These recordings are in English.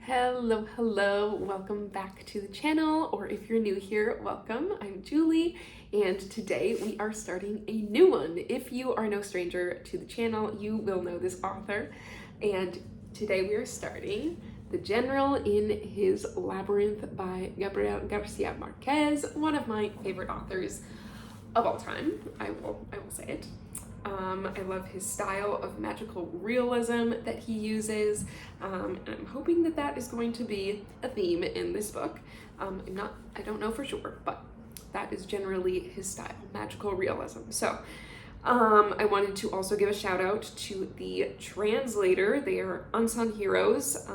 Hello, welcome back to the channel, or if you're new here, welcome. I'm Julie, and today we are starting a new one. If you are no stranger to the channel, you will know this author, and today we are starting The General in His Labyrinth by Gabriel Garcia Marquez, one of my favorite authors of all time. I will say it. I love his style of magical realism that he uses, and I'm hoping that that is going to be a theme in this book. I don't know for sure, but that is generally his style, magical realism. So I wanted to also give a shout out to the translator. They are unsung heroes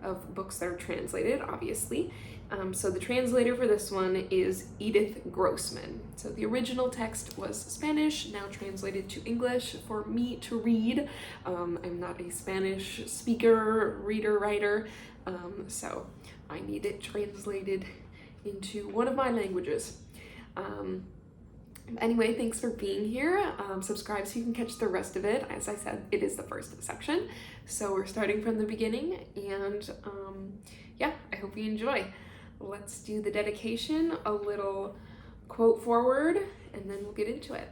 of books that are translated, obviously. So the translator for this one is Edith Grossman. So the original text was Spanish, now translated to English for me to read. I'm not a Spanish speaker, reader, writer, so I need it translated into one of my languages. Anyway, thanks for being here. Subscribe so you can catch the rest of it. As I said, it is the first section, so we're starting from the beginning, and yeah, I hope you enjoy. Let's do the dedication, a little quote forward, and then we'll get into it.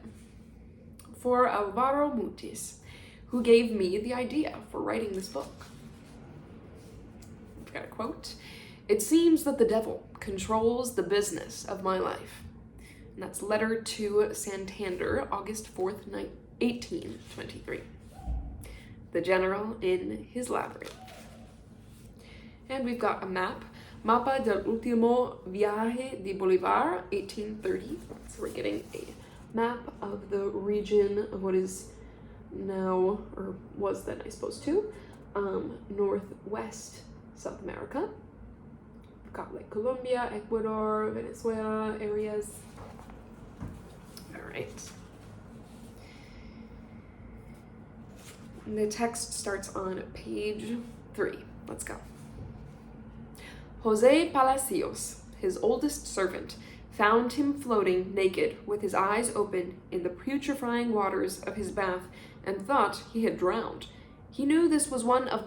For Alvaro Mutis, who gave me the idea for writing this book. I've got a quote. It seems that the devil controls the business of my life. And that's letter to Santander, August 4th, 1823. The General in His Labyrinth. And we've got a map. Mapa del último viaje de Bolívar, 1830. So we're getting a map of the region of what is now, or was then, I suppose, too, northwest South America. We've got like Colombia, Ecuador, Venezuela areas. All right. And the text starts on page 3. Let's go. Jose Palacios, his oldest servant, found him floating naked with his eyes open in the putrefying waters of his bath and thought he had drowned. He knew this was one of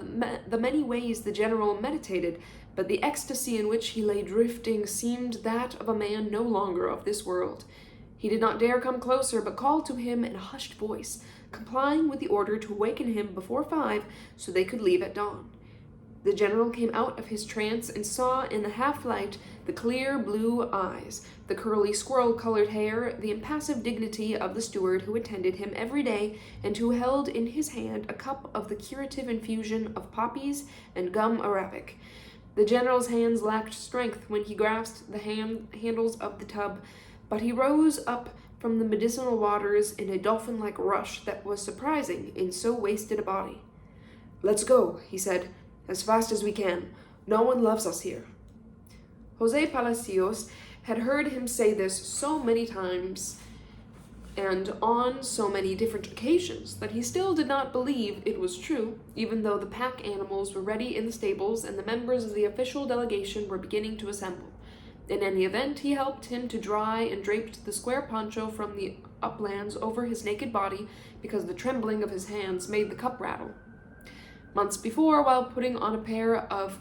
the many ways the general meditated, but the ecstasy in which he lay drifting seemed that of a man no longer of this world. He did not dare come closer, but called to him in a hushed voice, complying with the order to waken him before 5 so they could leave at dawn. The general came out of his trance and saw in the half-light the clear blue eyes, the curly squirrel-colored hair, the impassive dignity of the steward who attended him every day and who held in his hand a cup of the curative infusion of poppies and gum arabic. The general's hands lacked strength when he grasped the handles of the tub, but he rose up from the medicinal waters in a dolphin-like rush that was surprising in so wasted a body. "Let's go," he said, "as fast as we can. No one loves us here." Jose Palacios had heard him say this so many times and on so many different occasions that he still did not believe it was true, even though the pack animals were ready in the stables and the members of the official delegation were beginning to assemble. In any event, he helped him to dry and draped the square poncho from the uplands over his naked body because the trembling of his hands made the cup rattle. Months before, while putting on a pair of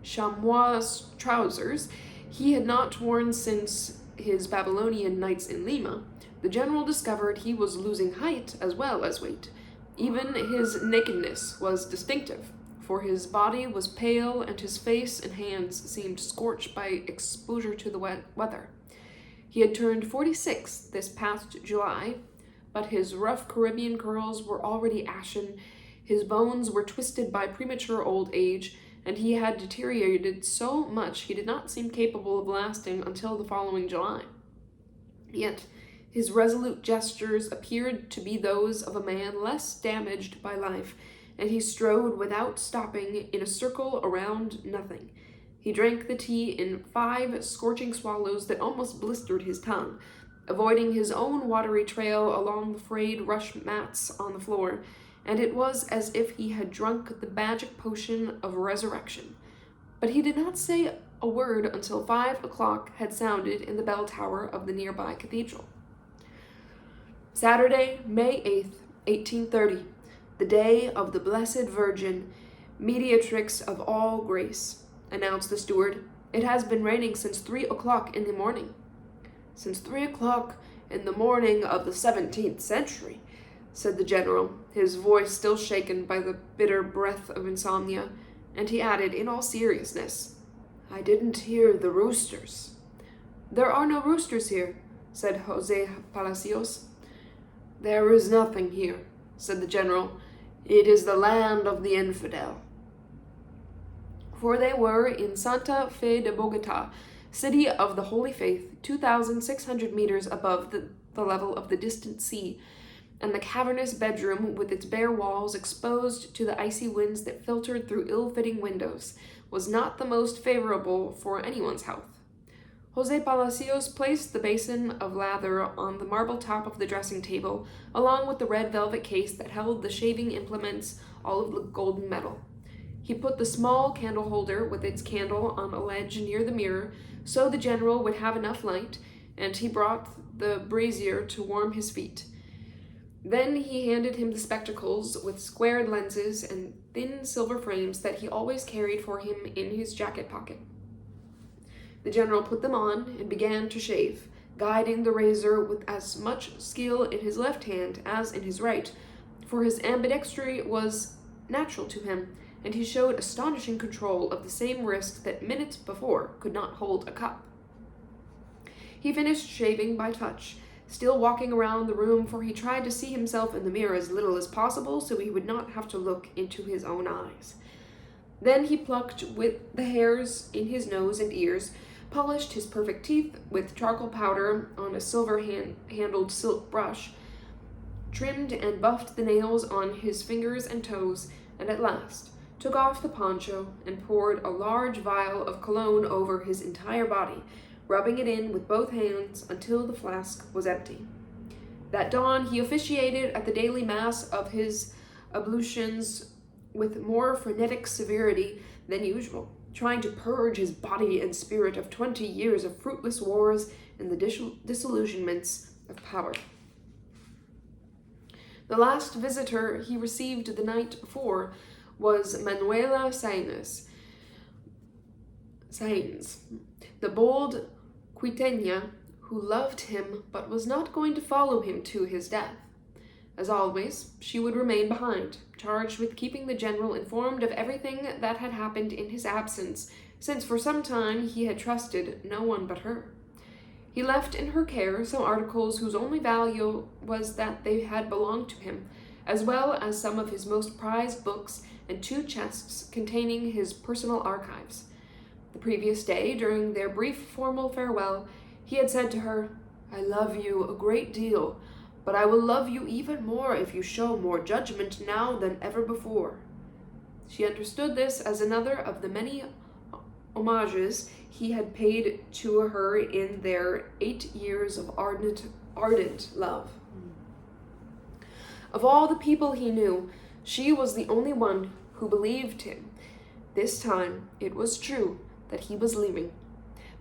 chamois trousers he had not worn since his Babylonian nights in Lima, the general discovered he was losing height as well as weight. Even his nakedness was distinctive, for his body was pale and his face and hands seemed scorched by exposure to the weather. He had turned 46 this past July, but his rough Caribbean curls were already ashen. His bones were twisted by premature old age, and he had deteriorated so much he did not seem capable of lasting until the following July. Yet his resolute gestures appeared to be those of a man less damaged by life, and he strode without stopping in a circle around nothing. He drank the tea in 5 scorching swallows that almost blistered his tongue, avoiding his own watery trail along the frayed rush mats on the floor, and it was as if he had drunk the magic potion of resurrection. But he did not say a word until 5 o'clock had sounded in the bell tower of the nearby cathedral. Saturday, May 8th, 1830, the day of the Blessed Virgin, Mediatrix of all grace, announced the steward. It has been raining since 3 o'clock in the morning. Since 3 o'clock in the morning of the 17th century, said the general, his voice still shaken by the bitter breath of insomnia, and he added in all seriousness, I didn't hear the roosters. There are no roosters here, said Jose Palacios. There is nothing here, said the general. It is the land of the infidel. For they were in Santa Fe de Bogota, city of the Holy Faith, 2,600 meters above the level of the distant sea, and the cavernous bedroom with its bare walls exposed to the icy winds that filtered through ill-fitting windows was not the most favorable for anyone's health. Jose Palacios placed the basin of lather on the marble top of the dressing table, along with the red velvet case that held the shaving implements, all of golden metal. He put the small candle holder with its candle on a ledge near the mirror, so the general would have enough light, and he brought the brazier to warm his feet. Then he handed him the spectacles with squared lenses and thin silver frames that he always carried for him in his jacket pocket. The general put them on and began to shave, guiding the razor with as much skill in his left hand as in his right, for his ambidextry was natural to him, and he showed astonishing control of the same wrist that minutes before could not hold a cup. He finished shaving by touch, still walking around the room, for he tried to see himself in the mirror as little as possible so he would not have to look into his own eyes. Then he plucked with the hairs in his nose and ears, polished his perfect teeth with charcoal powder on a silver-handled silk brush, trimmed and buffed the nails on his fingers and toes, and at last took off the poncho and poured a large vial of cologne over his entire body, rubbing it in with both hands until the flask was empty. That dawn he officiated at the daily mass of his ablutions with more frenetic severity than usual, trying to purge his body and spirit of 20 years of fruitless wars and the disillusionments of power. The last visitor he received the night before was Manuela Sainz, the bold Quiteña who loved him but was not going to follow him to his death. As always, she would remain behind, charged with keeping the general informed of everything that had happened in his absence, since for some time he had trusted no one but her. He left in her care some articles whose only value was that they had belonged to him, as well as some of his most prized books and 2 chests containing his personal archives. The previous day, during their brief formal farewell, he had said to her, I love you a great deal, but I will love you even more if you show more judgment now than ever before. She understood this as another of the many homages he had paid to her in their 8 years of ardent love. Of all the people he knew, she was the only one who believed him. This time, it was true that he was leaving.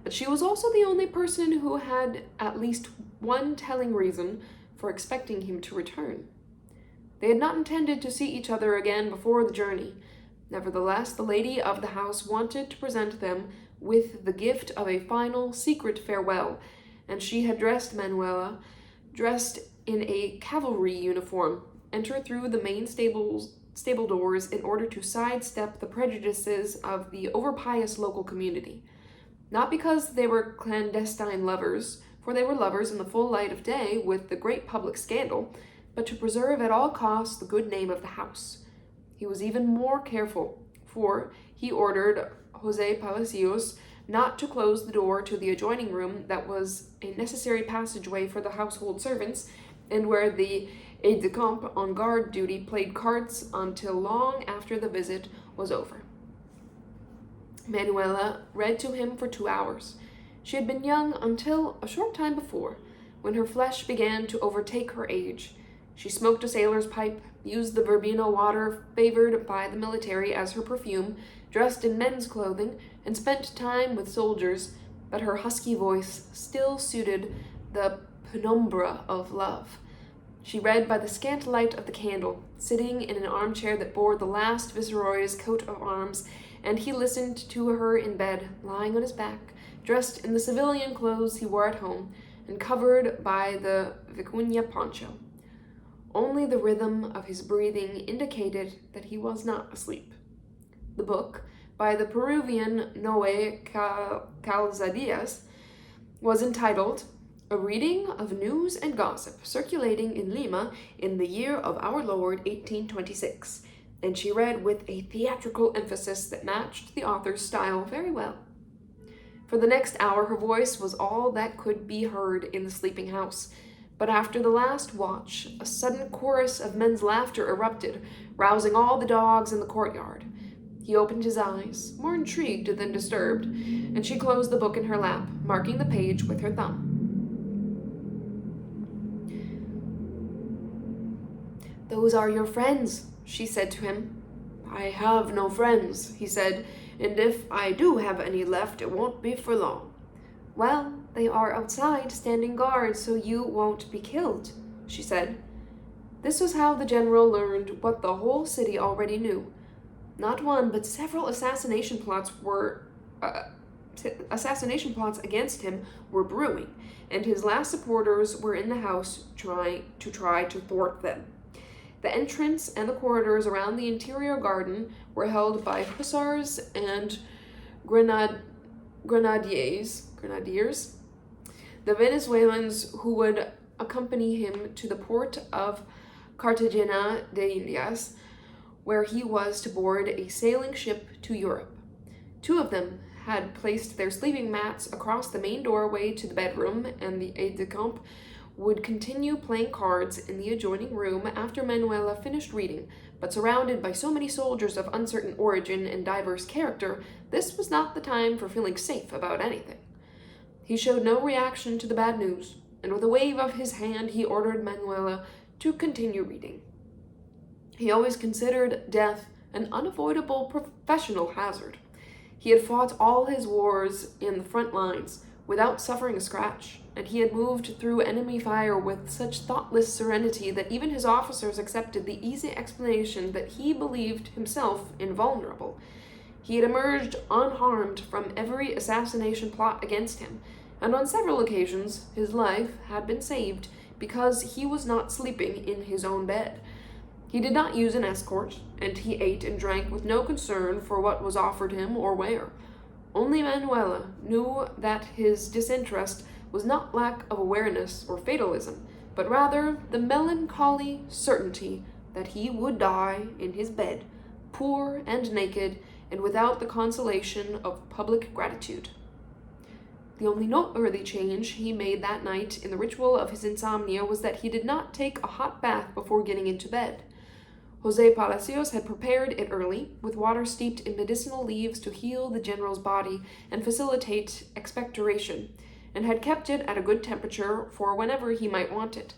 But she was also the only person who had at least one telling reason for expecting him to return. They had not intended to see each other again before the journey. Nevertheless, the lady of the house wanted to present them with the gift of a final, secret farewell, and she had dressed Manuela, dressed in a cavalry uniform, enter through the main stable doors in order to sidestep the prejudices of the overpious local community. Not because they were clandestine lovers, for they were lovers in the full light of day with the great public scandal, but to preserve at all costs the good name of the house. He was even more careful, for he ordered Jose Palacios not to close the door to the adjoining room that was a necessary passageway for the household servants, and where the aide-de-camp on guard duty played cards until long after the visit was over. Manuela read to him for 2 hours. She had been young until a short time before, when her flesh began to overtake her age. She smoked a sailor's pipe, used the verbena water favored by the military as her perfume, dressed in men's clothing, and spent time with soldiers, but her husky voice still suited the penumbra of love. She read by the scant light of the candle, sitting in an armchair that bore the last viceroy's coat of arms, and he listened to her in bed, lying on his back, dressed in the civilian clothes he wore at home, and covered by the vicuña poncho. Only the rhythm of his breathing indicated that he was not asleep. The book, by the Peruvian Noé Calzadias, was entitled A Reading of News and Gossip Circulating in Lima in the Year of Our Lord 1826, and she read with a theatrical emphasis that matched the author's style very well. For the next hour her voice was all that could be heard in the sleeping house, but after the last watch, a sudden chorus of men's laughter erupted, rousing all the dogs in the courtyard. He opened his eyes, more intrigued than disturbed, and she closed the book in her lap, marking the page with her thumb. "Those are your friends," she said to him. "I have no friends," he said, "and if I do have any left, it won't be for long." "Well, they are outside, standing guard, so you won't be killed," she said. This was how the general learned what the whole city already knew. Not one, but several assassination plots against him were brewing, and his last supporters were in the house try to thwart them. The entrance and the corridors around the interior garden were held by hussars and grenadiers, the Venezuelans who would accompany him to the port of Cartagena de Indias, where he was to board a sailing ship to Europe. Two of them had placed their sleeping mats across the main doorway to the bedroom, and the aide-de-camp would continue playing cards in the adjoining room after Manuela finished reading, but surrounded by so many soldiers of uncertain origin and diverse character, this was not the time for feeling safe about anything. He showed no reaction to the bad news, and with a wave of his hand he ordered Manuela to continue reading. He always considered death an unavoidable professional hazard. He had fought all his wars in the front lines without suffering a scratch, and he had moved through enemy fire with such thoughtless serenity that even his officers accepted the easy explanation that he believed himself invulnerable. He had emerged unharmed from every assassination plot against him, and on several occasions his life had been saved because he was not sleeping in his own bed. He did not use an escort, and he ate and drank with no concern for what was offered him or where. Only Manuela knew that his disinterest was not lack of awareness or fatalism, but rather the melancholy certainty that he would die in his bed, poor and naked, and without the consolation of public gratitude. The only noteworthy change he made that night in the ritual of his insomnia was that he did not take a hot bath before getting into bed. Jose Palacios had prepared it early, with water steeped in medicinal leaves to heal the general's body and facilitate expectoration, and had kept it at a good temperature for whenever he might want it.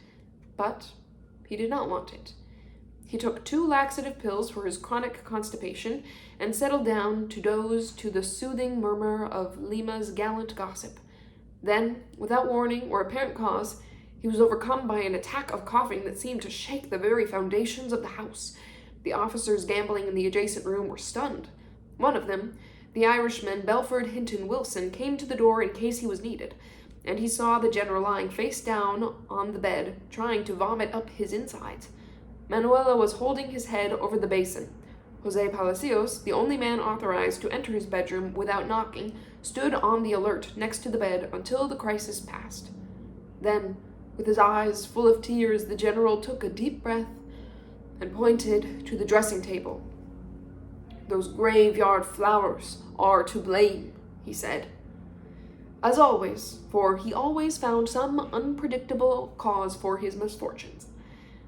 But he did not want it. He took 2 laxative pills for his chronic constipation and settled down to doze to the soothing murmur of Lima's gallant gossip. Then, without warning or apparent cause, he was overcome by an attack of coughing that seemed to shake the very foundations of the house. The officers gambling in the adjacent room were stunned. One of them, the Irishman Belford Hinton Wilson, came to the door in case he was needed, and he saw the general lying face down on the bed, trying to vomit up his insides. Manuela was holding his head over the basin. Jose Palacios, the only man authorized to enter his bedroom without knocking, stood on the alert next to the bed until the crisis passed. Then, with his eyes full of tears, the general took a deep breath and pointed to the dressing table. "Those graveyard flowers are to blame," he said. As always, for he always found some unpredictable cause for his misfortunes.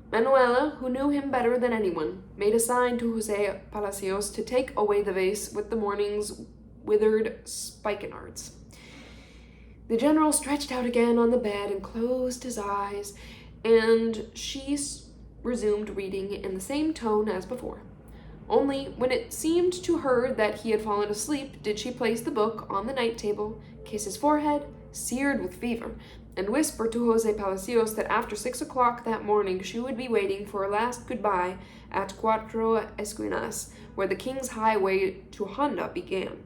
Manuela, who knew him better than anyone, made a sign to Jose Palacios to take away the vase with the morning's withered spikenards. The general stretched out again on the bed and closed his eyes, and she resumed reading in the same tone as before. Only, when it seemed to her that he had fallen asleep, did she place the book on the night table, kiss his forehead, seared with fever, and whispered to Jose Palacios that after 6 o'clock that morning she would be waiting for a last goodbye at Cuatro Esquinas, where the king's highway to Honda began.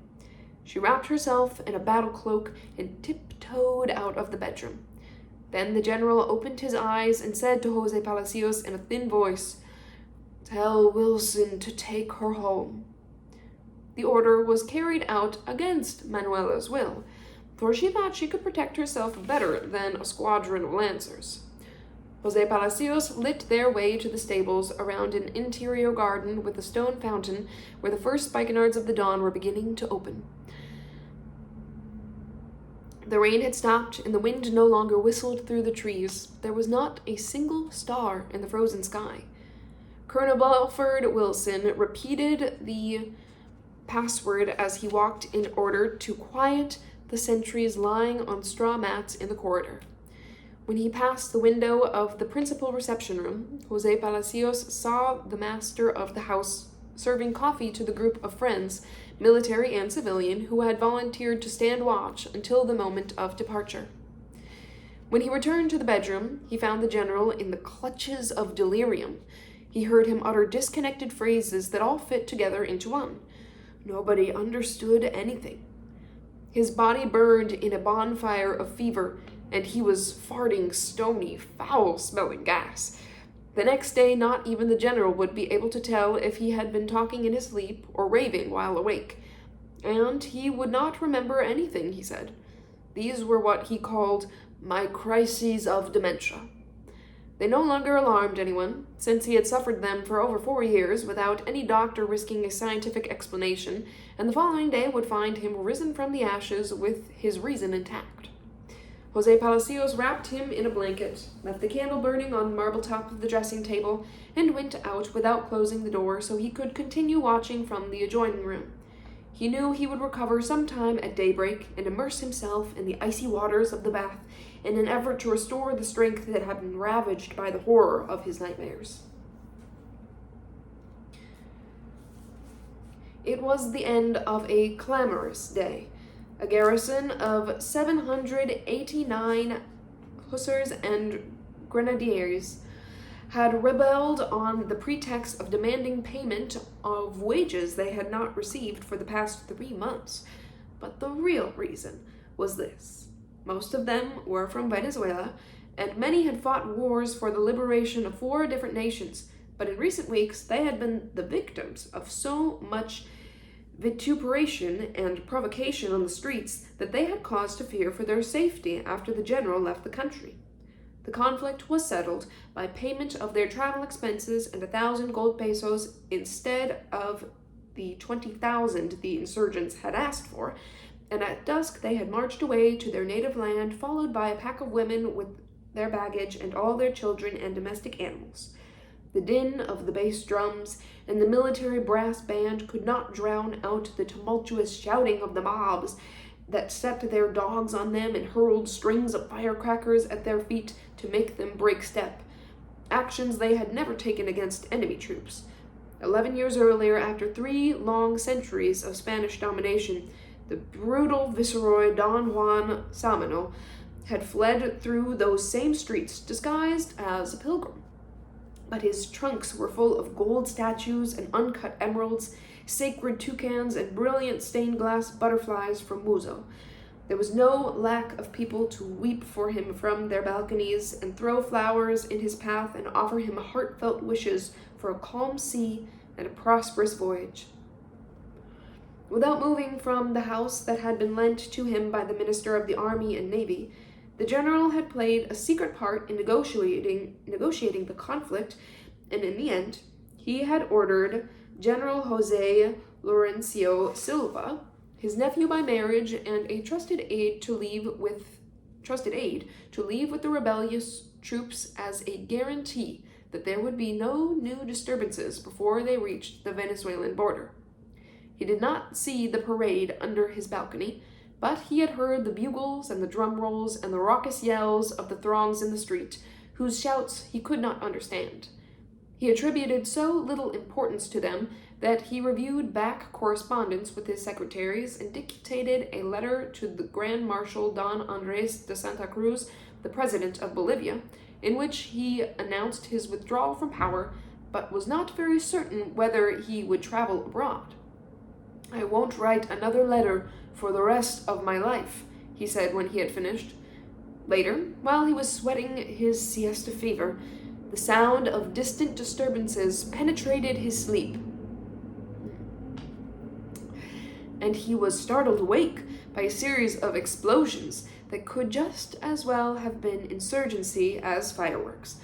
She wrapped herself in a battle cloak and tiptoed out of the bedroom. Then the general opened his eyes and said to Jose Palacios in a thin voice, "Tell Wilson to take her home." The order was carried out against Manuela's will, for she thought she could protect herself better than a squadron of lancers. Jose Palacios lit their way to the stables around an interior garden with a stone fountain where the first spikenards of the dawn were beginning to open. The rain had stopped, and the wind no longer whistled through the trees. There was not a single star in the frozen sky. Colonel Belford Wilson repeated the password as he walked in order to quiet the sentries lying on straw mats in the corridor. When he passed the window of the principal reception room, Jose Palacios saw the master of the house serving coffee to the group of friends, military and civilian, who had volunteered to stand watch until the moment of departure. When he returned to the bedroom, he found the general in the clutches of delirium. He heard him utter disconnected phrases that all fit together into one. Nobody understood anything. His body burned in a bonfire of fever, and he was farting stony, foul-smelling gas. The next day, not even the general would be able to tell if he had been talking in his sleep or raving while awake. And he would not remember anything, he said. These were what he called my crises of dementia. They no longer alarmed anyone, since he had suffered them for over 4 years without any doctor risking a scientific explanation, and the following day would find him risen from the ashes with his reason intact. Jose Palacios wrapped him in a blanket, left the candle burning on the marble top of the dressing table, and went out without closing the door so he could continue watching from the adjoining room. He knew he would recover sometime at daybreak and immerse himself in the icy waters of the bath in an effort to restore the strength that had been ravaged by the horror of his nightmares. It was the end of a clamorous day. A garrison of 789 hussars and grenadiers had rebelled on the pretext of demanding payment of wages they had not received for the past 3 months. But the real reason was this. Most of them were from Venezuela, and many had fought wars for the liberation of 4 different nations, but in recent weeks they had been the victims of so much vituperation and provocation on the streets that they had cause to fear for their safety after the general left the country. The conflict was settled by payment of their travel expenses and 1,000 gold pesos instead of the 20,000 the insurgents had asked for, and at dusk they had marched away to their native land, followed by a pack of women with their baggage and all their children and domestic animals. The din of the bass drums and the military brass band could not drown out the tumultuous shouting of the mobs that set their dogs on them and hurled strings of firecrackers at their feet to make them break step, actions they had never taken against enemy troops. 11 years earlier, after 3 long centuries of Spanish domination, the brutal viceroy Don Juan Samano had fled through those same streets disguised as a pilgrim. But his trunks were full of gold statues and uncut emeralds, sacred toucans, and brilliant stained glass butterflies from Muzo. There was no lack of people to weep for him from their balconies and throw flowers in his path and offer him heartfelt wishes for a calm sea and a prosperous voyage. Without moving from the house that had been lent to him by the Minister of the Army and Navy, the general had played a secret part in negotiating the conflict, and in the end, he had ordered General Jose Laurencio Silva, his nephew by marriage, and a trusted aide to leave with the rebellious troops as a guarantee that there would be no new disturbances before they reached the Venezuelan border. He did not see the parade under his balcony, but he had heard the bugles and the drum rolls and the raucous yells of the throngs in the street, whose shouts he could not understand. He attributed so little importance to them that he reviewed back correspondence with his secretaries and dictated a letter to the Grand Marshal Don Andres de Santa Cruz the president of Bolivia, in which he announced his withdrawal from power, but was not very certain whether he would travel abroad. "I won't write another letter for the rest of my life," he said when he had finished. Later, while he was sweating his siesta fever, the sound of distant disturbances penetrated his sleep, and he was startled awake by a series of explosions that could just as well have been insurgency as fireworks.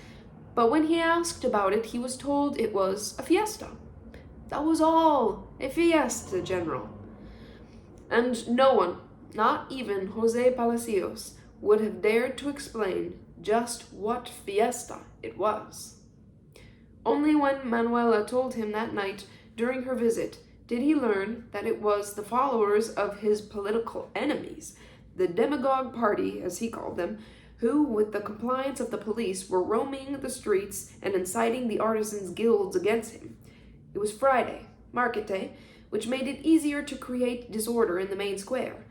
But when he asked about it, he was told it was a fiesta. "That was all, a fiesta, General." And no one, not even Jose Palacios, would have dared to explain just what fiesta it was. Only when Manuela told him that night during her visit did he learn that it was the followers of his political enemies, the demagogue party, as he called them, who, with the compliance of the police, were roaming the streets and inciting the artisans' guilds against him. It was Friday, market day, which made it easier to create disorder in the main square.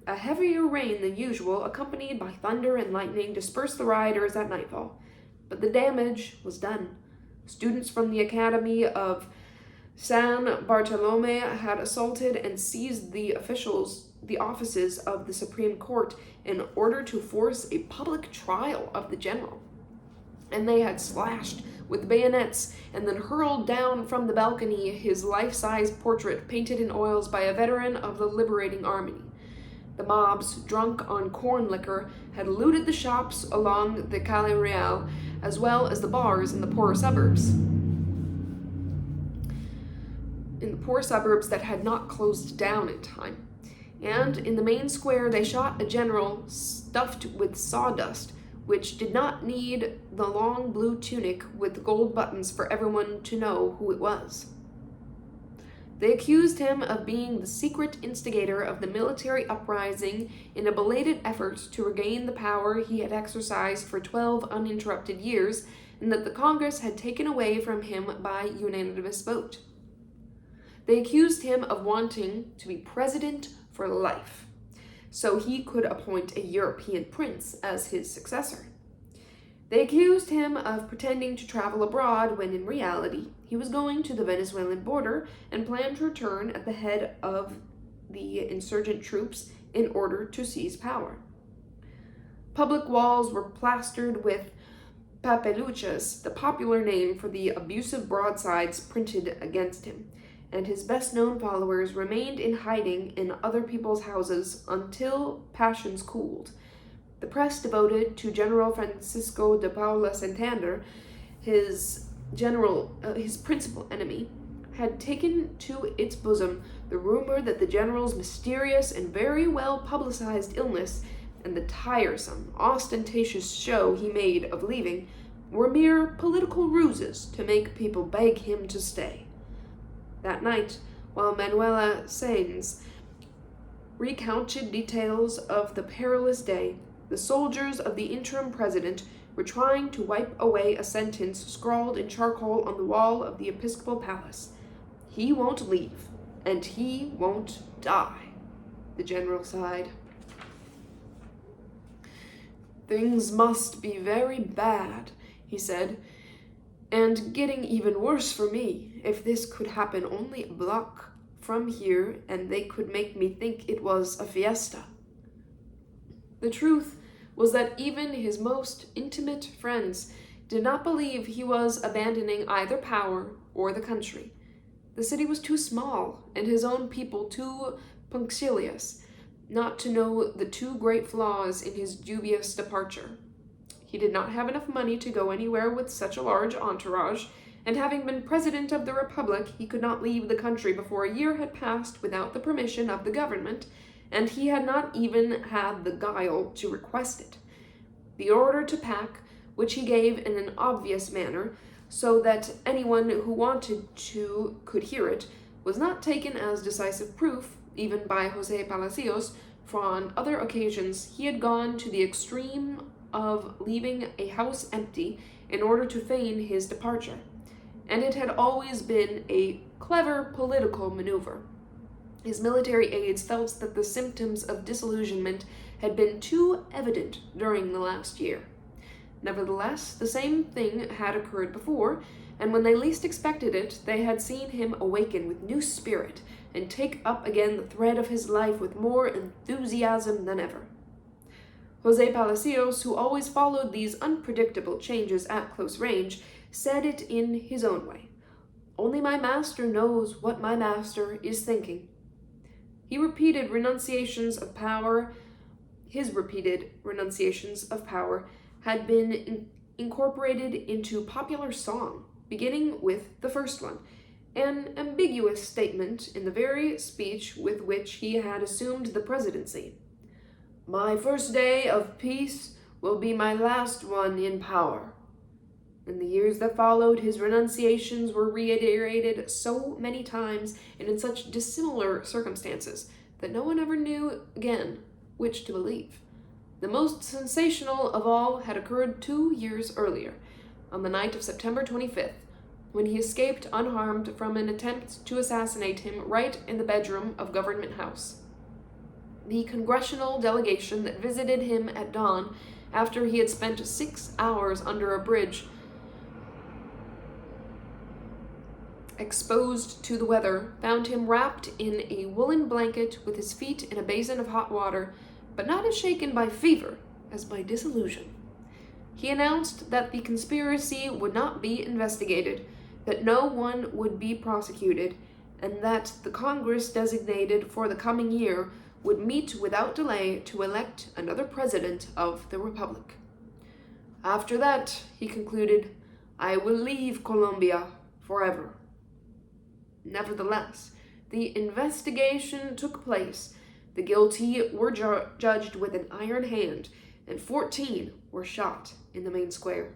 A heavier rain than usual, accompanied by thunder and lightning, dispersed the rioters at nightfall. But the damage was done. Students from the Academy of San Bartolome had assaulted and seized the offices of the Supreme Court in order to force a public trial of the general. And they had slashed with bayonets and then hurled down from the balcony his life-size portrait painted in oils by a veteran of the liberating army. The mobs, drunk on corn liquor, had looted the shops along the Calle Real, as well as the bars in the poorer suburbs. That had not closed down in time. And in the main square they shot a general stuffed with sawdust, which did not need the long blue tunic with gold buttons for everyone to know who it was. They accused him of being the secret instigator of the military uprising in a belated effort to regain the power he had exercised for 12 uninterrupted years, and that the Congress had taken away from him by unanimous vote. They accused him of wanting to be president for life, so he could appoint a European prince as his successor. They accused him of pretending to travel abroad when in reality he was going to the Venezuelan border and planned to return at the head of the insurgent troops in order to seize power. Public walls were plastered with papeluchas, the popular name for the abusive broadsides printed against him, and his best-known followers remained in hiding in other people's houses until passions cooled. The press devoted to General Francisco de Paula Santander, his principal enemy, had taken to its bosom the rumor that the general's mysterious and very well publicized illness and the tiresome, ostentatious show he made of leaving were mere political ruses to make people beg him to stay. That night, while Manuela Sáenz recounted details of the perilous day, the soldiers of the interim president were trying to wipe away a sentence scrawled in charcoal on the wall of the episcopal palace. "He won't leave, and he won't die," the general sighed. "Things must be very bad," he said, "and getting even worse for me if this could happen only a block from here and they could make me think it was a fiesta." The truth was that even his most intimate friends did not believe he was abandoning either power or the country. The city was too small, and his own people too punctilious, not to know the two great flaws in his dubious departure. He did not have enough money to go anywhere with such a large entourage, and having been president of the Republic, he could not leave the country before a year had passed without the permission of the government, and he had not even had the guile to request it. The order to pack, which he gave in an obvious manner, so that anyone who wanted to could hear it, was not taken as decisive proof, even by Jose Palacios, for on other occasions he had gone to the extreme of leaving a house empty in order to feign his departure, and it had always been a clever political maneuver. His military aides felt that the symptoms of disillusionment had been too evident during the last year. Nevertheless, the same thing had occurred before, and when they least expected it, they had seen him awaken with new spirit and take up again the thread of his life with more enthusiasm than ever. Jose Palacios, who always followed these unpredictable changes at close range, said it in his own way. "Only my master knows what my master is thinking." His repeated renunciations of power had been incorporated into popular song, beginning with the first one, an ambiguous statement in the very speech with which he had assumed the presidency. "My first day of peace will be my last one in power." In the years that followed, his renunciations were reiterated so many times and in such dissimilar circumstances that no one ever knew again which to believe. The most sensational of all had occurred 2 years earlier, on the night of September 25th, when he escaped unharmed from an attempt to assassinate him right in the bedroom of Government House. The congressional delegation that visited him at dawn, after he had spent 6 hours under a bridge, exposed to the weather, found him wrapped in a woolen blanket with his feet in a basin of hot water, but not as shaken by fever as by disillusion. He announced that the conspiracy would not be investigated, that no one would be prosecuted, and that the Congress designated for the coming year would meet without delay to elect another president of the Republic. "After that," he concluded, "I will leave Colombia forever." Nevertheless, the investigation took place. The guilty were judged with an iron hand, and 14 were shot in the main square.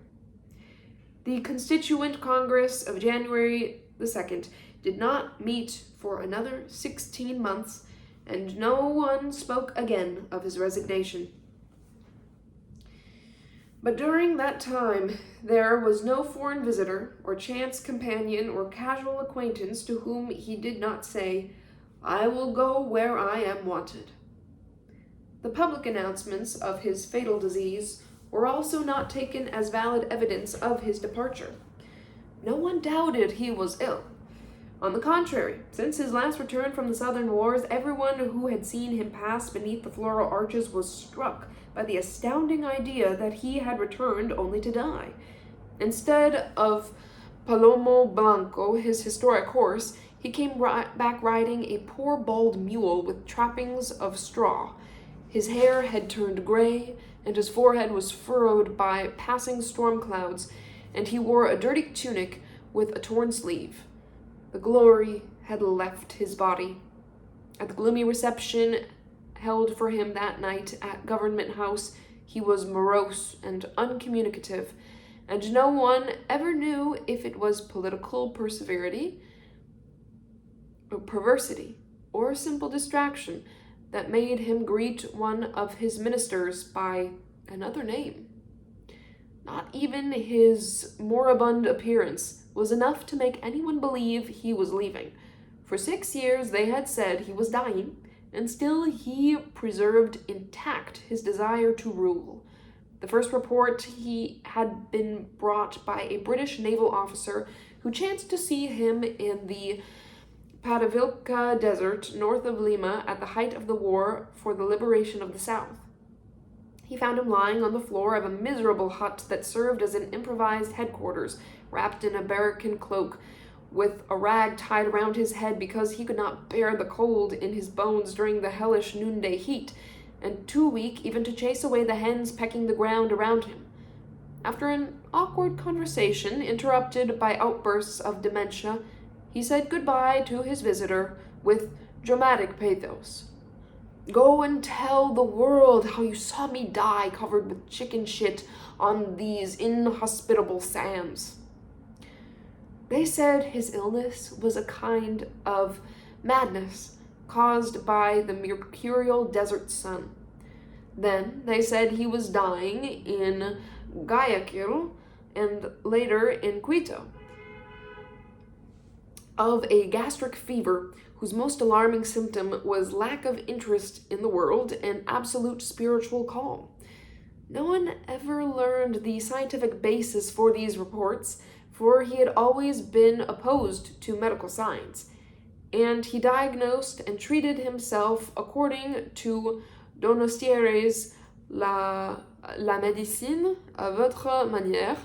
The Constituent Congress of January the 2nd did not meet for another 16 months, and no one spoke again of his resignation. But during that time, there was no foreign visitor, or chance companion, or casual acquaintance to whom he did not say, "I will go where I am wanted." The public announcements of his fatal disease were also not taken as valid evidence of his departure. No one doubted he was ill. On the contrary, since his last return from the Southern Wars, everyone who had seen him pass beneath the floral arches was struck by the astounding idea that he had returned only to die. Instead of Palomo Blanco, his historic horse, he came back riding a poor bald mule with trappings of straw. His hair had turned gray, and his forehead was furrowed by passing storm clouds, and he wore a dirty tunic with a torn sleeve. The glory had left his body. At the gloomy reception held for him that night at Government House, he was morose and uncommunicative, and no one ever knew if it was political perversity, or simple distraction that made him greet one of his ministers by another name. Not even his moribund appearance was enough to make anyone believe he was leaving. For 6 years they had said he was dying, and still he preserved intact his desire to rule. The first report he had been brought by a British naval officer who chanced to see him in the Patavilca Desert north of Lima at the height of the war for the liberation of the South. He found him lying on the floor of a miserable hut that served as an improvised headquarters, wrapped in a Barracan cloak, with a rag tied around his head because he could not bear the cold in his bones during the hellish noonday heat, and too weak even to chase away the hens pecking the ground around him. After an awkward conversation interrupted by outbursts of dementia, he said goodbye to his visitor with dramatic pathos. "Go and tell the world how you saw me die covered with chicken shit on these inhospitable sands." They said his illness was a kind of madness caused by the mercurial desert sun. Then they said he was dying in Guayaquil and later in Quito. of a gastric fever whose most alarming symptom was lack of interest in the world and absolute spiritual calm. No one ever learned the scientific basis for these reports, for he had always been opposed to medical science, and he diagnosed and treated himself according to Donostierre's La médecine à votre manière,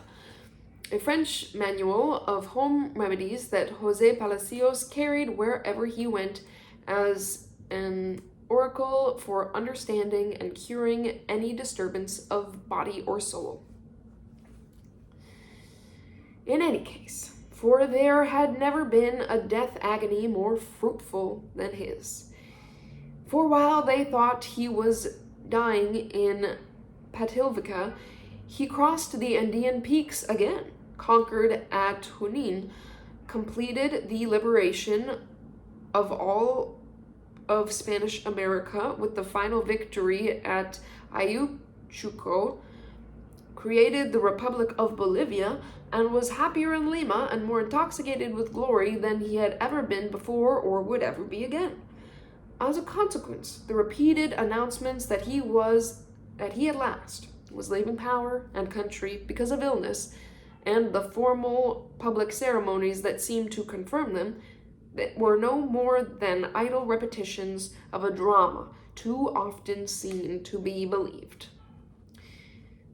a French manual of home remedies that José Palacios carried wherever he went as an oracle for understanding and curing any disturbance of body or soul. In any case, for there had never been a death agony more fruitful than his. For while they thought he was dying in Patilvica, he crossed the Andean peaks again, conquered at Junin, completed the liberation of all of Spanish America with the final victory at Ayacucho, created the Republic of Bolivia, and was happier in Lima and more intoxicated with glory than he had ever been before or would ever be again. As a consequence, the repeated announcements that he at last was leaving power and country because of illness, and the formal public ceremonies that seemed to confirm them, that were no more than idle repetitions of a drama too often seen to be believed.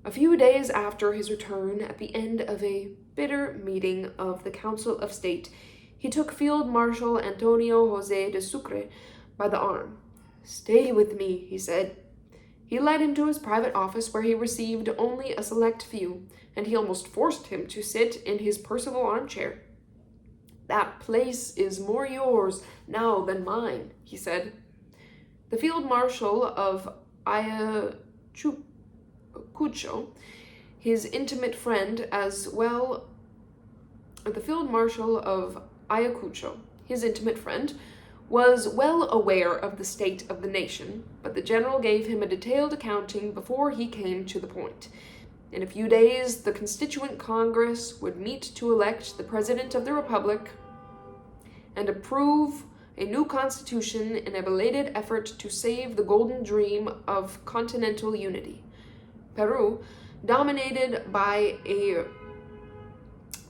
A few days after his return, at the end of a bitter meeting of the Council of State, he took Field Marshal Antonio José de Sucre by the arm. "Stay with me," he said. He led him to his private office, where he received only a select few, and he almost forced him to sit in his personal armchair. "That place is more yours now than mine," he said. The Field Marshal of Ayacucho, his intimate friend, was well aware of the state of the nation, but the general gave him a detailed accounting before he came to the point. In a few days, the Constituent Congress would meet to elect the President of the Republic and approve a new constitution in a belated effort to save the golden dream of continental unity. Peru, dominated by a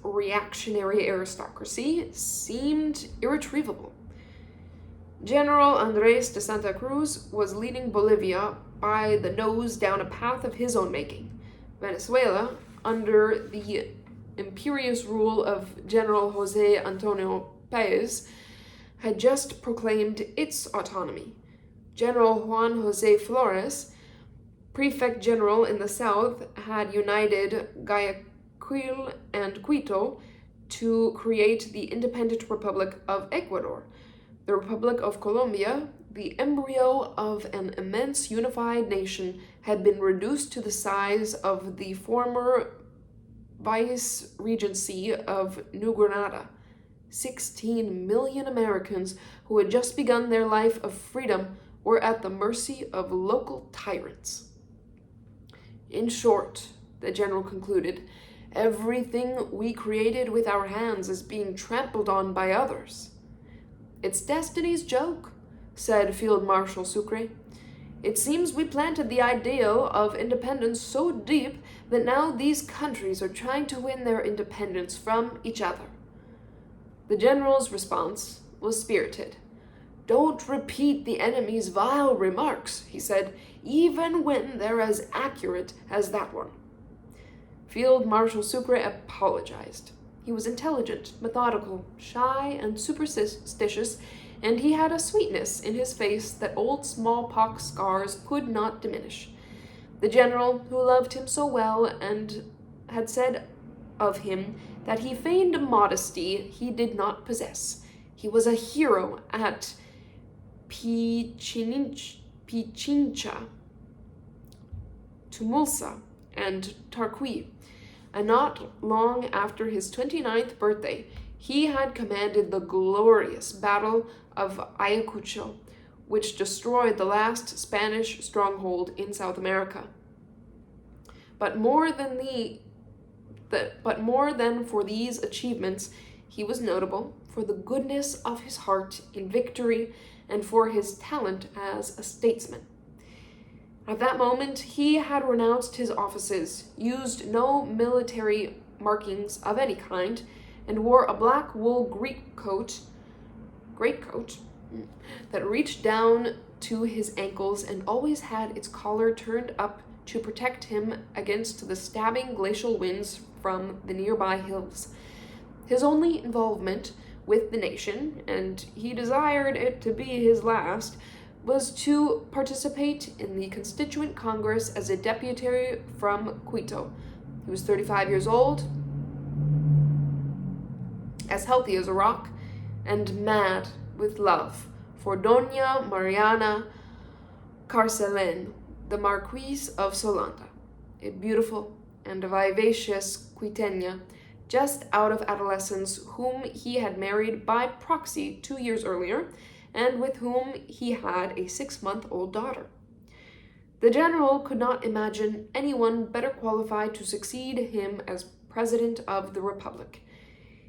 reactionary aristocracy, seemed irretrievable. General Andrés de Santa Cruz was leading Bolivia by the nose down a path of his own making. Venezuela, under the imperious rule of General José Antonio Páez, had just proclaimed its autonomy. General Juan José Flores, prefect general in the south, had united Guayaquil and Quito to create the independent Republic of Ecuador. The Republic of Colombia, the embryo of an immense unified nation, had been reduced to the size of the former vice-regency of New Granada. 16 million Americans who had just begun their life of freedom were at the mercy of local tyrants. In short, the general concluded, everything we created with our hands is being trampled on by others. "It's destiny's joke," said Field Marshal Sucre. "It seems we planted the ideal of independence so deep that now these countries are trying to win their independence from each other." The general's response was spirited. "Don't repeat the enemy's vile remarks," he said, "even when they're as accurate as that one." Field Marshal Sucre apologized. He was intelligent, methodical, shy, and superstitious, and he had a sweetness in his face that old smallpox scars could not diminish. The general, who loved him so well and had said of him that he feigned a modesty he did not possess. He was a hero at Pichincha, Tumulsa, and Tarqui, and not long after his 29th birthday, he had commanded the glorious Battle of Ayacucho, which destroyed the last Spanish stronghold in South America. But more than for these achievements, He was notable for the goodness of his heart in victory and for his talent as a statesman. At that moment, he had renounced his offices, used no military markings of any kind, and wore a black wool greatcoat that reached down to his ankles and always had its collar turned up to protect him against the stabbing glacial winds from the nearby hills. His only involvement with the nation, and he desired it to be his last, was to participate in the Constituent Congress as a deputy from Quito. He was 35 years old, as healthy as a rock, and mad with love for Doña Mariana Carcelén, the Marquise of Solanda, a beautiful and vivacious Quiteña just out of adolescence, whom he had married by proxy 2 years earlier, and with whom he had a 6-month-old daughter. The general could not imagine anyone better qualified to succeed him as President of the Republic.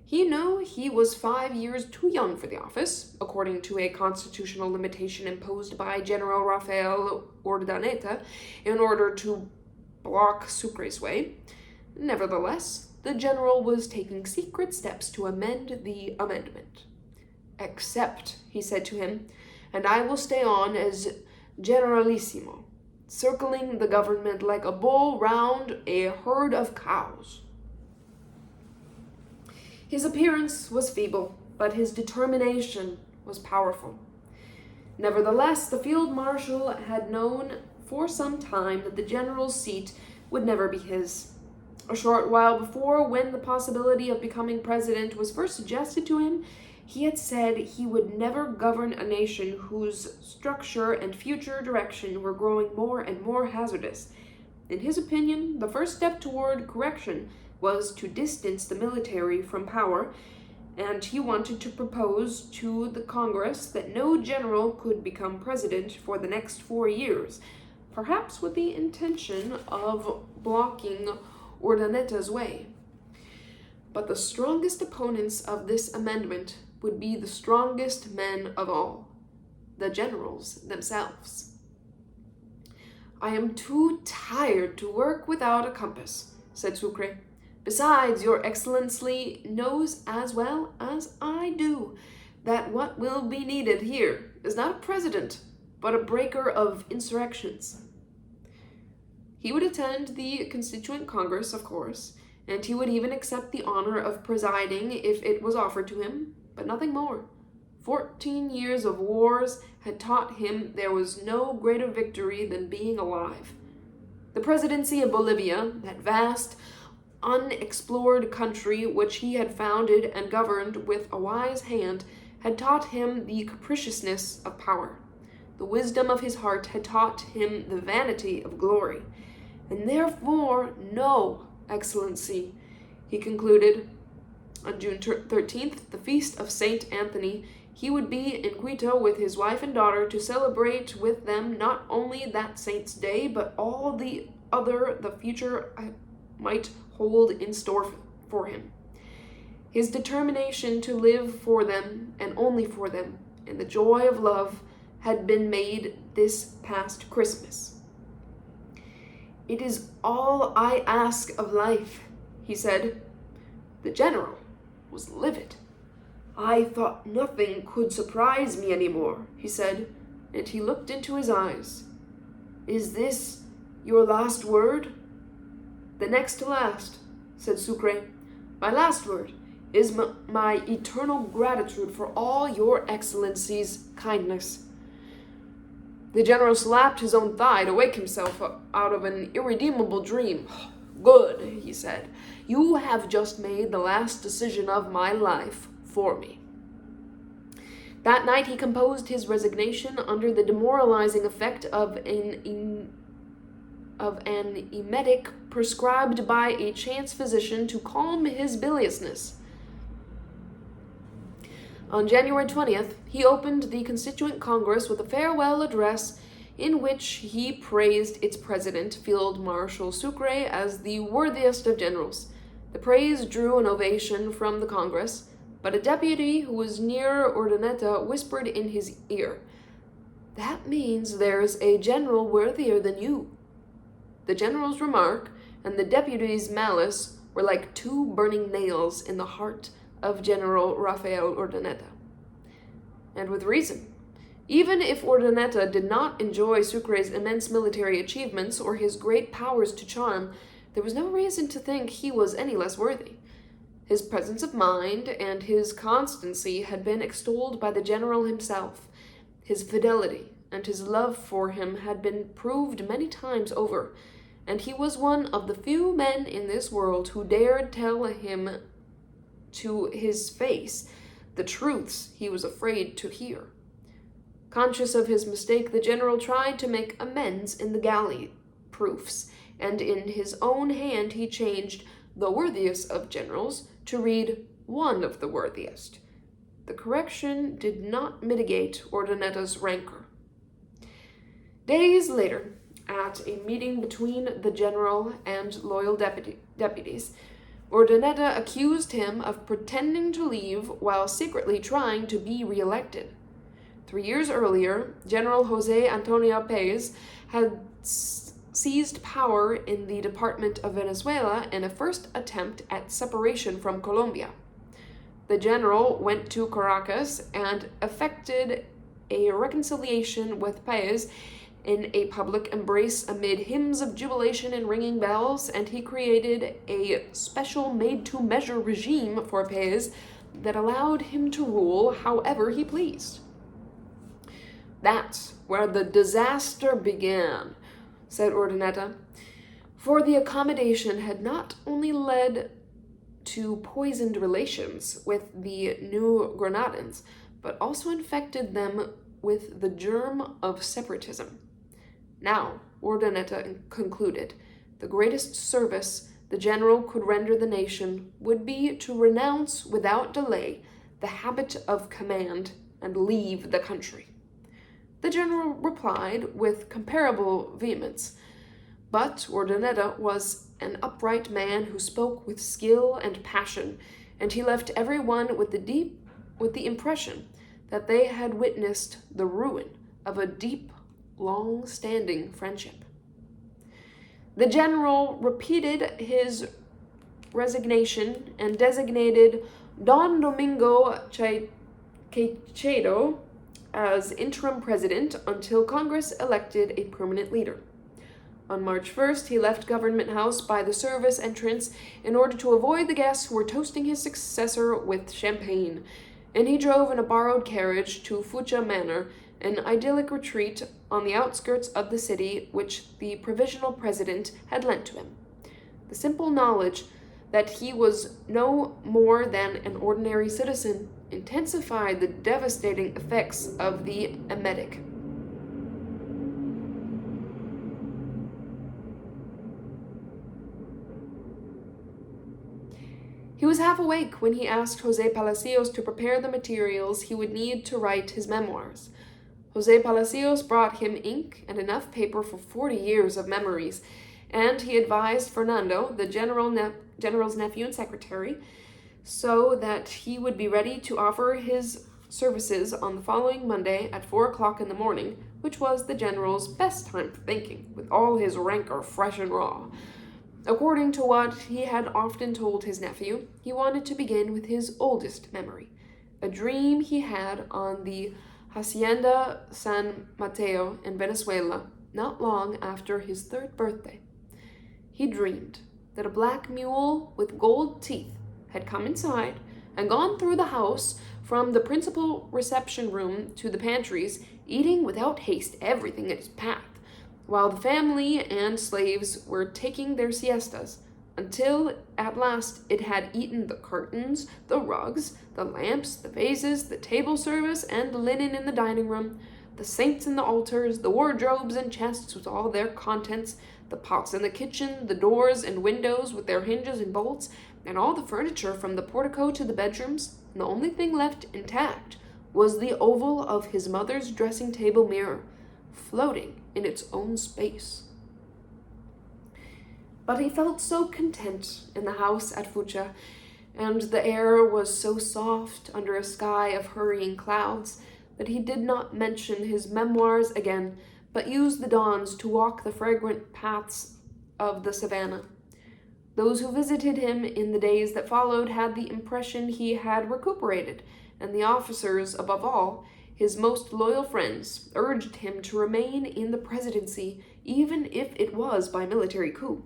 He knew he was 5 years too young for the office, according to a constitutional limitation imposed by General Rafael Urdaneta in order to block Sucre's way. Nevertheless, the general was taking secret steps to amend the amendment. "Accept," he said to him, "and I will stay on as generalissimo, circling the government like a bull round a herd of cows." His appearance was feeble, but his determination was powerful. Nevertheless, the field marshal had known for some time that the general's seat would never be his. A short while before, when the possibility of becoming president was first suggested to him, he had said he would never govern a nation whose structure and future direction were growing more and more hazardous. In his opinion, the first step toward correction was to distance the military from power, and he wanted to propose to the Congress that no general could become president for the next 4 years, perhaps with the intention of blocking Urdaneta's way. But the strongest opponents of this amendment would be the strongest men of all, the generals themselves. "I am too tired to work without a compass," said Sucre. "Besides, your Excellency knows as well as I do that what will be needed here is not a president, but a breaker of insurrections." He would attend the Constituent Congress, of course, and he would even accept the honor of presiding if it was offered to him, but nothing more. 14 years of wars had taught him there was no greater victory than being alive. The presidency of Bolivia, that vast, unexplored country which he had founded and governed with a wise hand, had taught him the capriciousness of power. The wisdom of his heart had taught him the vanity of glory. And therefore, no, Excellency, he concluded. On June 13th, the feast of Saint Anthony, he would be in Quito with his wife and daughter to celebrate with them not only that saint's day, but all the future might hold in store for him. His determination to live for them and only for them, and the joy of love, had been made this past Christmas. "It is all I ask of life," he said. The general was livid. "I thought nothing could surprise me any more," he said, and he looked into his eyes. "Is this your last word?" "The next to last," said Sucre. "My last word is my eternal gratitude for all your Excellency's kindness." The general slapped his own thigh to wake himself out of an irredeemable dream. "Good," he said. "You have just made the last decision of my life for me." That night he composed his resignation under the demoralizing effect of an emetic prescribed by a chance physician to calm his biliousness. On January 20th, he opened the Constituent Congress with a farewell address in which he praised its president, Field Marshal Sucre, as the worthiest of generals. The praise drew an ovation from the Congress, but a deputy who was near Urdaneta whispered in his ear, "That means there's a general worthier than you." The general's remark and the deputy's malice were like two burning nails in the heart of General Rafael Urdaneta. And with reason. Even if Urdaneta did not enjoy Sucre's immense military achievements or his great powers to charm, there was no reason to think he was any less worthy. His presence of mind and his constancy had been extolled by the general himself. His fidelity and his love for him had been proved many times over, and he was one of the few men in this world who dared tell him to his face the truths he was afraid to hear. Conscious of his mistake, the general tried to make amends in the galley proofs, and in his own hand he changed "the worthiest of generals" to read "one of the worthiest." The correction did not mitigate Urdaneta's rancor. Days later, at a meeting between the general and loyal deputies, Urdaneta accused him of pretending to leave while secretly trying to be re-elected. 3 years earlier, General Jose Antonio Paez had seized power in the Department of Venezuela in a first attempt at separation from Colombia. The general went to Caracas and effected a reconciliation with Paez in a public embrace amid hymns of jubilation and ringing bells, and he created a special made-to-measure regime for Paez that allowed him to rule however he pleased. "That's where the disaster began," said Urdaneta, for the accommodation had not only led to poisoned relations with the New Granadans, but also infected them with the germ of separatism. Now, Urdaneta concluded, the greatest service the general could render the nation would be to renounce without delay the habit of command and leave the country. The general replied with comparable vehemence, but Urdaneta was an upright man who spoke with skill and passion, and he left everyone with the impression that they had witnessed the ruin of a deep, long-standing friendship. The general repeated his resignation and designated Don Domingo Caicedo as interim president until Congress elected a permanent leader. On March 1st, he left Government House by the service entrance in order to avoid the guests who were toasting his successor with champagne, and he drove in a borrowed carriage to Fucha Manor, an idyllic retreat on the outskirts of the city which the provisional president had lent to him. The simple knowledge that he was no more than an ordinary citizen intensified the devastating effects of the emetic. He was half awake when he asked Jose Palacios to prepare the materials he would need to write his memoirs. Jose Palacios brought him ink and enough paper for 40 years of memories, and he advised Fernando, the general's nephew and secretary, so that he would be ready to offer his services on the following Monday at 4 o'clock in the morning, which was the general's best time for thinking, with all his rancor fresh and raw. According to what he had often told his nephew, he wanted to begin with his oldest memory, a dream he had on the Hacienda San Mateo in Venezuela not long after his 3rd birthday. He dreamed that a black mule with gold teeth had come inside and gone through the house from the principal reception room to the pantries, eating without haste everything in its path, while the family and slaves were taking their siestas, until at last it had eaten the curtains, the rugs, the lamps, the vases, the table service, and the linen in the dining room, the saints in the altars, the wardrobes and chests with all their contents, the pots in the kitchen, the doors and windows with their hinges and bolts, and all the furniture from the portico to the bedrooms, and the only thing left intact was the oval of his mother's dressing table mirror, floating in its own space. But he felt so content in the house at Fucha, and the air was so soft under a sky of hurrying clouds that he did not mention his memoirs again, but used the dawns to walk the fragrant paths of the savannah. Those who visited him in the days that followed had the impression he had recuperated, and the officers, above all, his most loyal friends, urged him to remain in the presidency, even if it was by military coup.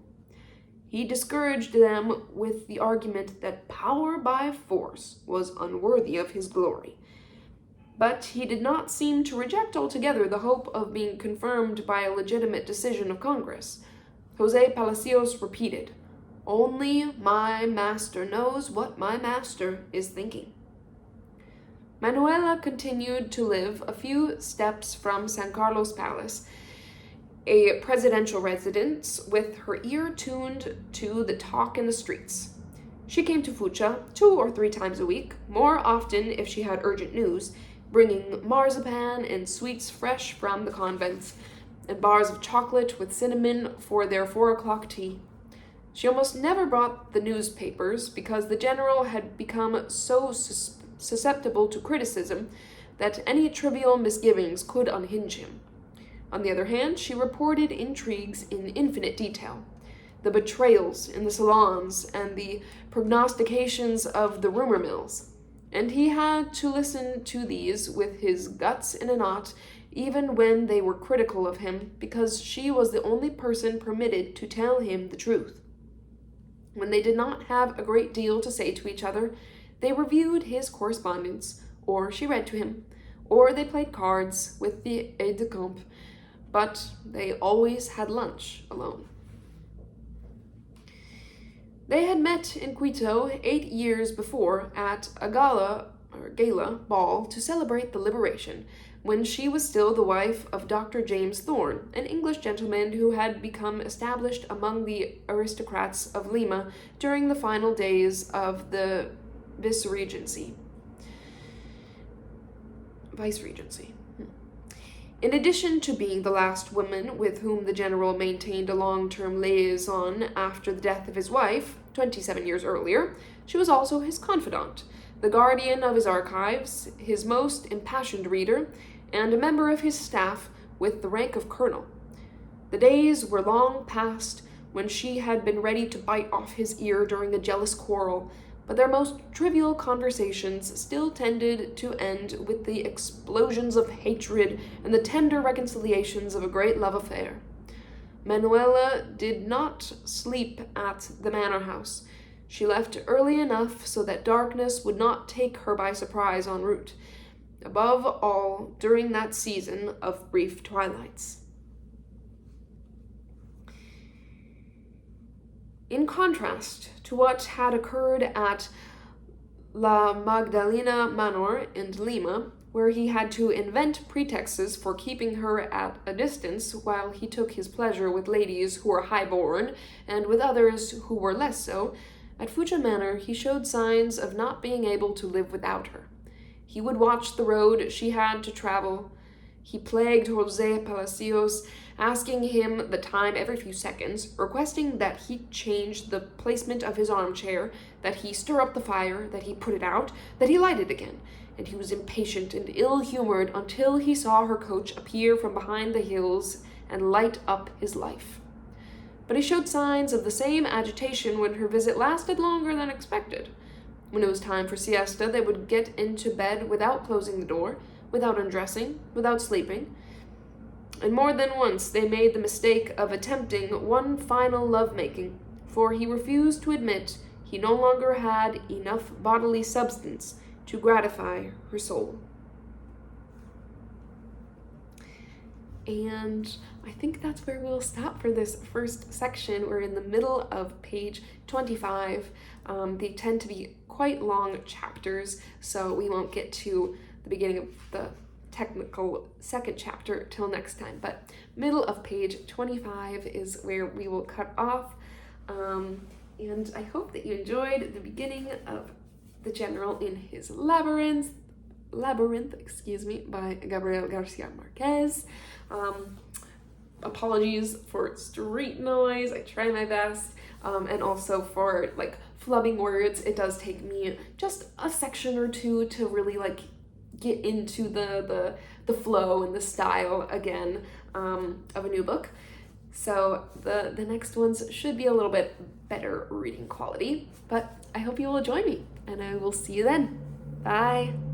He discouraged them with the argument that power by force was unworthy of his glory. But he did not seem to reject altogether the hope of being confirmed by a legitimate decision of Congress. José Palacios repeated, "Only my master knows what my master is thinking." Manuela continued to live a few steps from San Carlos Palace, a presidential residence, with her ear tuned to the talk in the streets. She came to Fucha 2 or 3 times a week, more often if she had urgent news, bringing marzipan and sweets fresh from the convents, and bars of chocolate with cinnamon for their 4 o'clock tea. She almost never brought the newspapers because the general had become so susceptible to criticism that any trivial misgivings could unhinge him. On the other hand, she reported intrigues in infinite detail, the betrayals in the salons and the prognostications of the rumor mills, and he had to listen to these with his guts in a knot, even when they were critical of him, because she was the only person permitted to tell him the truth. When they did not have a great deal to say to each other, they reviewed his correspondence, or she read to him, or they played cards with the aide-de-camp, but they always had lunch alone. They had met in Quito 8 years before at a gala ball to celebrate the liberation, when she was still the wife of Dr. James Thorne, an English gentleman who had become established among the aristocrats of Lima during the final days of the viceregency. In addition to being the last woman with whom the general maintained a long-term liaison after the death of his wife, 27 years earlier, she was also his confidant, the guardian of his archives, his most impassioned reader, and a member of his staff with the rank of colonel. The days were long past when she had been ready to bite off his ear during a jealous quarrel, but their most trivial conversations still tended to end with the explosions of hatred and the tender reconciliations of a great love affair. Manuela did not sleep at the manor house. She left early enough so that darkness would not take her by surprise en route, above all during that season of brief twilights. In contrast to what had occurred at La Magdalena Manor in Lima, where he had to invent pretexts for keeping her at a distance while he took his pleasure with ladies who were high-born and with others who were less so, at Fucha Manor he showed signs of not being able to live without her. He would watch the road she had to travel. He plagued José Palacios, asking him the time every few seconds, requesting that he change the placement of his armchair, that he stir up the fire, that he put it out, that he light it again, and he was impatient and ill-humored until he saw her coach appear from behind the hills and light up his life. But he showed signs of the same agitation when her visit lasted longer than expected. When it was time for siesta, they would get into bed without closing the door, without undressing, without sleeping. And more than once they made the mistake of attempting one final love-making, for he refused to admit he no longer had enough bodily substance to gratify her soul. And I think that's where we'll stop for this first section. We're in the middle of page 25. They tend to be quite long chapters, so we won't get to the beginning of the technical second chapter till next time, but middle of page 25 is where we will cut off. And I hope that you enjoyed the beginning of The General in His Labyrinth, by Gabriel Garcia Marquez. apologies for street noise. I try my best. And also for like flubbing words, it does take me just a section or two to really like get into the flow and the style again of a new book. So the next ones should be a little bit better reading quality, but I hope you will join me, and I will see you then. Bye!